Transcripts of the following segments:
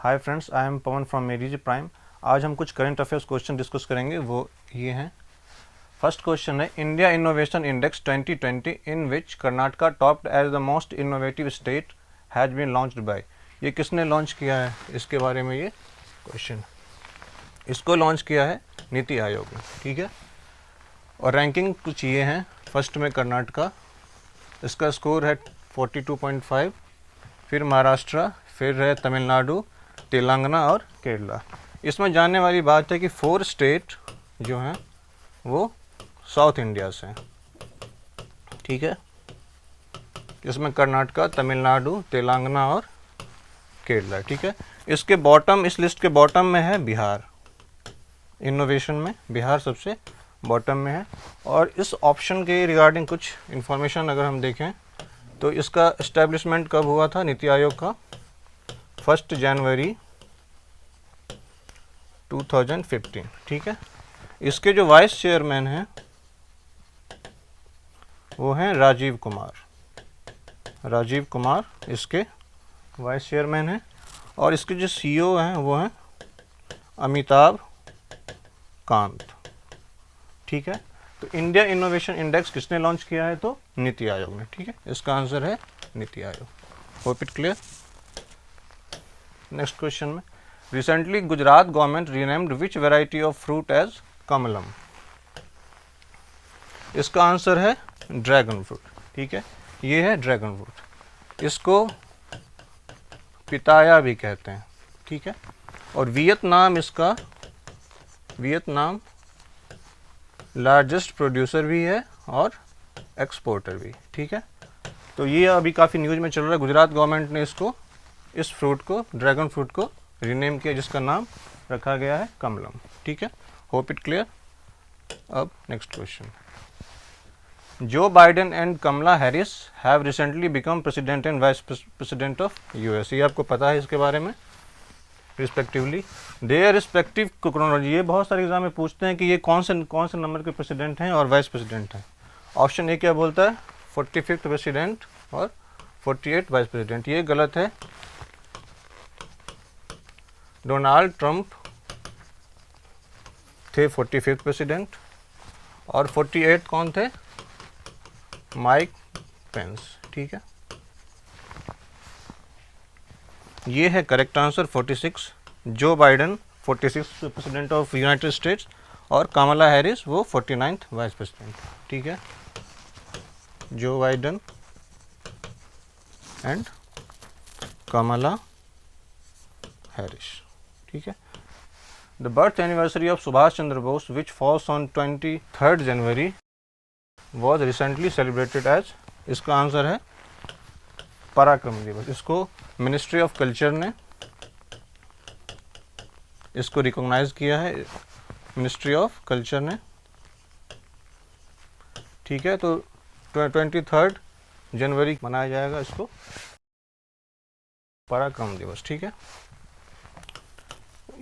Hi friends, I am Pavan from Mary's Prime. आज हम कुछ करंट अफेयर्स क्वेश्चन डिस्कस करेंगे, वो ये हैं। फर्स्ट क्वेश्चन है, India innovation index 2020 in which Karnataka topped as the most innovative state has been launched by. ये किसने लॉन्च किया है, इसके बारे में ये क्वेश्चन। इसको लॉन्च किया है नीति आयोग ने, ठीक है। और रैंकिंग कुछ ये हैं। फर्स्ट में कर्नाटका, इसका स्कोर है 42.5, फिर महाराष्ट्र, फिर है तमिलनाडु, तेलंगाना और केरला। इसमें जानने वाली बात है कि 4 स्टेट जो हैं वो साउथ इंडिया से हैं, ठीक है। इसमें कर्नाटका, तमिलनाडु, तेलंगाना और केरला, ठीक है। इसके बॉटम, इस लिस्ट के बॉटम में है बिहार। इनोवेशन में बिहार सबसे बॉटम में है। और इस ऑप्शन के रिगार्डिंग कुछ इन्फॉर्मेशन अगर हम देखें तो इसका इस्टेब्लिशमेंट कब हुआ था नीति आयोग का? 1 जनवरी 2015, ठीक है। इसके जो वाइस चेयरमैन हैं वो हैं राजीव कुमार। राजीव कुमार इसके वाइस चेयरमैन हैं। और इसके जो सीईओ हैं वो हैं अमिताभ कांत, ठीक है। तो इंडिया इनोवेशन इंडेक्स किसने लॉन्च किया है? तो नीति आयोग ने, ठीक है। इसका आंसर है NITI Aayog. Hope it clear. Next question में, recently Gujarat government renamed which variety of fruit as Kamalam. इसका आंसर है ड्रैगन फ्रूट, ठीक है। ये है ड्रैगन फ्रूट। इसको पिताया भी कहते हैं, ठीक है। और वियतनाम लार्जेस्ट प्रोड्यूसर भी है और एक्सपोर्टर भी, ठीक है। तो ये अभी काफ़ी न्यूज़ में चल रहा है। गुजरात गवर्नमेंट ने इस फ्रूट को, ड्रैगन फ्रूट को रीनेम किया, जिसका नाम रखा गया है कमलम, ठीक है। Hope it clear. अब next question, Joe Biden and Kamala Harris have recently become president and vice president of US. ये आपको पता है इसके बारे में, रिस्पेक्टिवली देयर रिस्पेक्टिव क्रोनोलॉजी। ये बहुत सारे एग्जाम में पूछते हैं कि ये कौन से नंबर के प्रेसिडेंट हैं और वाइस प्रेसिडेंट हैं। ऑप्शन ए क्या बोलता है? 45th प्रेसिडेंट और 48 वाइस प्रेसिडेंट। ये गलत है। डोनाल्ड ट्रंप थे 45th प्रेसिडेंट और 48 कौन थे? माइक पेंस, ठीक है। ये है correct answer 46। Joe Biden 46th president of United states और कमला हैरिस वो 49th वाइस प्रेसिडेंट, ठीक है। जो बाइडेन एंड कमला हैरिस, ठीक है। The birth anniversary of Subhash Chandra Bose which falls on 23rd January was recently celebrated as. इसका आंसर है पराक्रम दिवस। इसको मिनिस्ट्री ऑफ कल्चर ने इसको रिकॉग्नाइज किया है, मिनिस्ट्री ऑफ कल्चर ने, ठीक है। तो 23rd जनवरी मनाया जाएगा इसको पराक्रम दिवस, ठीक है।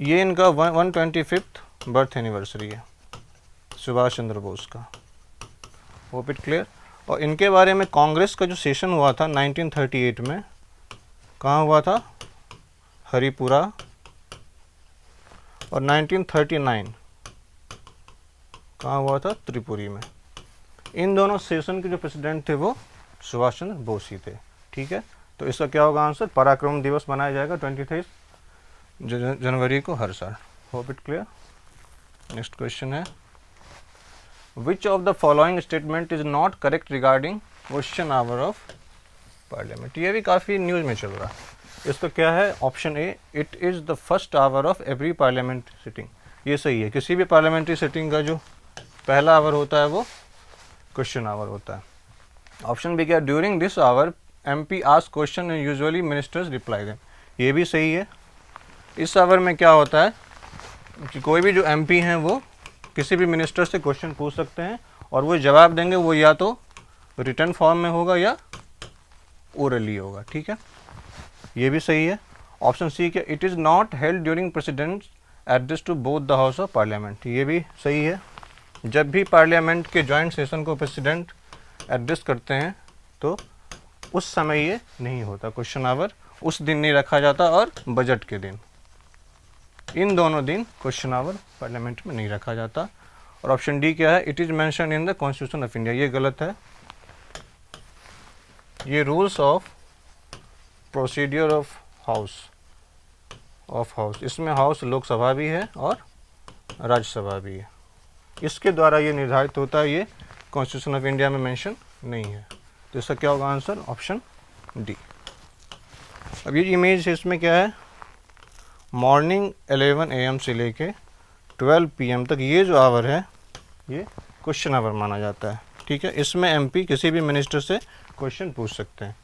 ये इनका 125th बर्थ एनिवर्सरी है सुभाष चंद्र बोस का। Hope it clear. और इनके बारे में कांग्रेस का जो सेशन हुआ था 1938 में, कहाँ हुआ था? हरिपुरा। और 1939 कहाँ हुआ था? त्रिपुरी में। इन दोनों सेशन के जो प्रेसिडेंट थे वो सुभाष चंद्र बोस ही थे, ठीक है। तो इसका क्या होगा आंसर? पराक्रम दिवस मनाया जाएगा 23 जनवरी को हर साल। Hope it clear. Next question है, which of the following statement is not correct regarding question hour of parliament. ये भी काफ़ी न्यूज़ में चल रहा है। इसका क्या है? Option A, it is the first hour of every parliament sitting. ये सही है। किसी भी पार्लियामेंट्री सिटिंग का जो पहला आवर होता है वो क्वेश्चन आवर होता है। ऑप्शन बी क्या? During this hour MP ask question and usually ministers reply them. ये भी सही है। इस आवर में क्या होता है कि कोई भी जो एमपी हैं वो किसी भी मिनिस्टर से क्वेश्चन पूछ सकते हैं और वो जवाब देंगे, वो या तो रिटर्न फॉर्म में होगा या ओरली होगा, ठीक है। ये भी सही है। ऑप्शन सी क्या? It is not held during president address to both the house of parliament. ये भी सही है। जब भी पार्लियामेंट के जॉइंट सेशन को प्रेसिडेंट एड्रेस करते हैं तो उस समय ये नहीं होता क्वेश्चन आवर, उस दिन नहीं रखा जाता और बजट के दिन, इन दोनों दिन क्वेश्चन आवर पार्लियामेंट में नहीं रखा जाता। और ऑप्शन डी क्या है, it is mention in the constitution of India, ये गलत है। ये rules of procedure of house, इसमें हाउस लोकसभा भी है और राज्यसभा भी है, इसके द्वारा ये निर्धारित होता है, ये कॉन्स्टिट्यूशन ऑफ इंडिया में मेंशन नहीं है। तो इसका क्या होगा आंसर, ऑप्शन डी। अब ये इमेज है, इसमें क्या है, मॉर्निंग 11 AM से लेके 12 PM तक ये जो आवर है ये क्वेश्चन आवर माना जाता है, ठीक है। इसमें MP किसी भी मिनिस्टर से क्वेश्चन पूछ सकते हैं।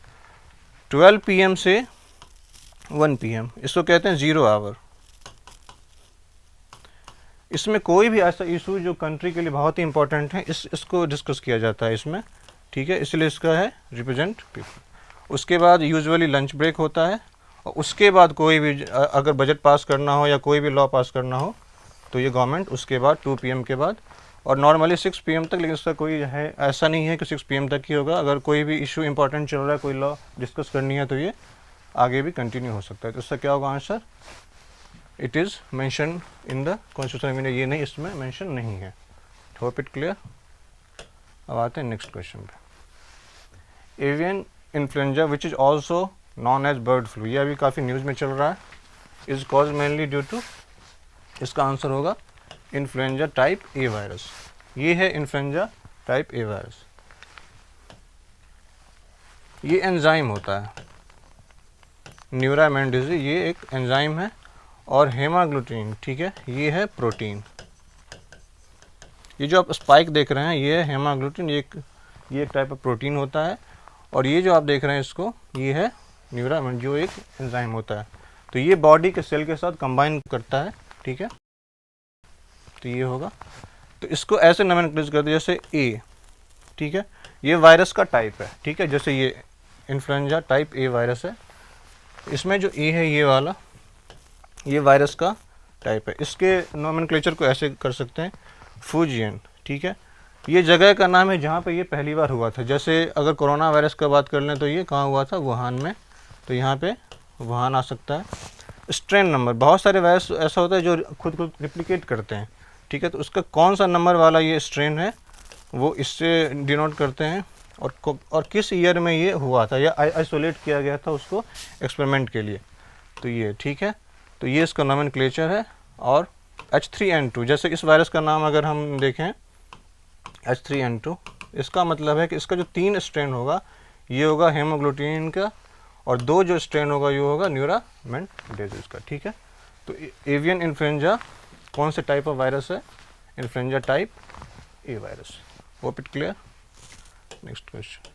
12 PM से 1 PM इसको कहते हैं ज़ीरो आवर। इसमें कोई भी ऐसा इशू जो कंट्री के लिए बहुत ही इंपॉर्टेंट है, इसको डिस्कस किया जाता है इसमें, ठीक है, इसलिए इसका है रिप्रेजेंट पीपल। उसके बाद यूजुअली लंच ब्रेक होता है, और उसके बाद कोई भी अगर बजट पास करना हो या कोई भी लॉ पास करना हो तो ये गवर्नमेंट उसके बाद 2 PM के बाद, और नॉर्मली 6 PM तक, लेकिन इसका कोई है ऐसा नहीं है कि 6 PM तक ही होगा। अगर कोई भी इशू इंपॉर्टेंट चल रहा है, कोई लॉ डिस्कस करनी है, तो ये आगे भी कंटिन्यू हो सकता है। तो इसका क्या होगा answer, it is mention in the constitution of India, ये नहीं, इसमें मेंशन नहीं है। Hope it clear. अब आते हैं नेक्स्ट क्वेश्चन पे। Avian influenza which is also known as bird flu, ये अभी काफ़ी न्यूज़ में चल रहा है, is cause mainly due to, इसका आंसर होगा इन्फ्लुएंजा टाइप ए वायरस। ये है इन्फ्लुएंजा टाइप ए वायरस। ये एंजाइम होता है, न्यूरामेंडिजी, ये एक एंजाइम है, और हेमाग्लूटिन, ठीक है, ये है प्रोटीन। ये जो आप स्पाइक देख रहे हैं ये है हेमाग्लूटिन, ये एक टाइप ऑफ प्रोटीन होता है, और ये जो आप देख रहे हैं इसको, ये है न्यूरामेंड, जो एक एंजाइम होता है। तो ये बॉडी के सेल के साथ कंबाइन करता है, ठीक है, तो ये होगा। तो इसको ऐसे नोमेनक्लेचर करते हैं जैसे ए, ठीक है, ये वायरस का टाइप है, ठीक है, जैसे ये इन्फ्लुएंजा टाइप ए वायरस है, इसमें जो ए है ये वाला, ये वायरस का टाइप है। इसके नोमेनक्लेचर को ऐसे कर सकते हैं, फूजियन, ठीक है, ये जगह का नाम है जहाँ पे ये पहली बार हुआ था। जैसे अगर कोरोना वायरस का बात कर लें तो ये कहाँ हुआ था, वुहान में, तो यहाँ पे वुहान आ सकता है। स्ट्रेन नंबर, बहुत सारे वायरस ऐसा होता है जो खुद रिप्लिकेट करते हैं, ठीक है, तो उसका कौन सा नंबर वाला ये स्ट्रेन है वो इससे डिनोट करते हैं, और किस ईयर में ये हुआ था या आइसोलेट किया गया था उसको एक्सपेरिमेंट के लिए, तो ये, ठीक है, तो ये इसका नोमेनक्लेचर है। और H3N2, जैसे इस वायरस का नाम अगर हम देखें H3N2, इसका मतलब है कि इसका जो 3 स्ट्रेन होगा ये होगा हेमोग्लूटिन का, और 2 जो स्ट्रेन होगा ये होगा न्यूरामेंडेजिस का, ठीक है। तो एवियन इन्फ्लुएंजा कौन से टाइप ऑफ वायरस है, influenza type A virus. Hope it clear. Next question,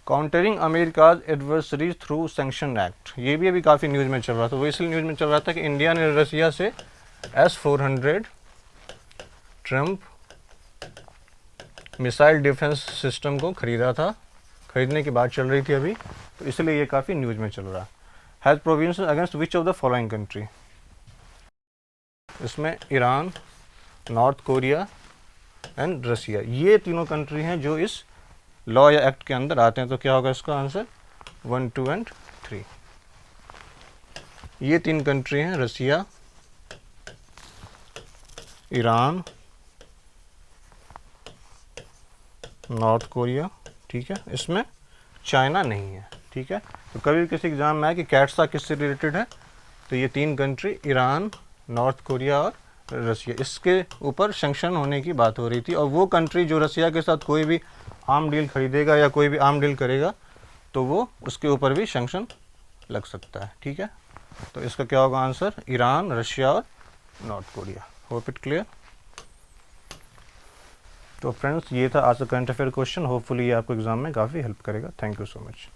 countering America's adversaries through sanction act, ये भी अभी काफ़ी न्यूज़ में चल रहा था। वो इसलिए न्यूज़ में चल रहा था कि इंडिया ने रसिया से S-400 Trump missile defence system को खरीदा था, खरीदने की बात चल रही थी अभी, तो इसलिए ये काफ़ी न्यूज़ में चल रहा है। Has provisions against which of the following country, इसमें Iran, North Korea and Russia, ये तीनों कंट्री हैं जो इस लॉ या एक्ट के अंदर आते हैं। तो क्या होगा इसका आंसर, 1, 2 एंड 3। ये 3 कंट्री हैं, रसिया, ईरान, नॉर्थ कोरिया, ठीक है, इसमें चाइना नहीं है, ठीक है। तो कभी भी किसी एग्जाम में आए कि कैट्सा किससे रिलेटेड है, तो ये 3 कंट्री ईरान, नॉर्थ कोरिया और रसिया, इसके ऊपर सैंक्शन होने की बात हो रही थी। और वो कंट्री जो रसिया के साथ कोई भी आर्म डील खरीदेगा या कोई भी आर्म डील करेगा तो वो उसके ऊपर भी सैंक्शन लग सकता है, ठीक है। तो इसका क्या होगा आंसर, ईरान, रशिया और north Korea. Hope it clear. तो फ्रेंड्स ये था आज का करंट अफेयर क्वेश्चन। होपफुली ये आपको एग्जाम में काफ़ी हेल्प करेगा। Thank you so much.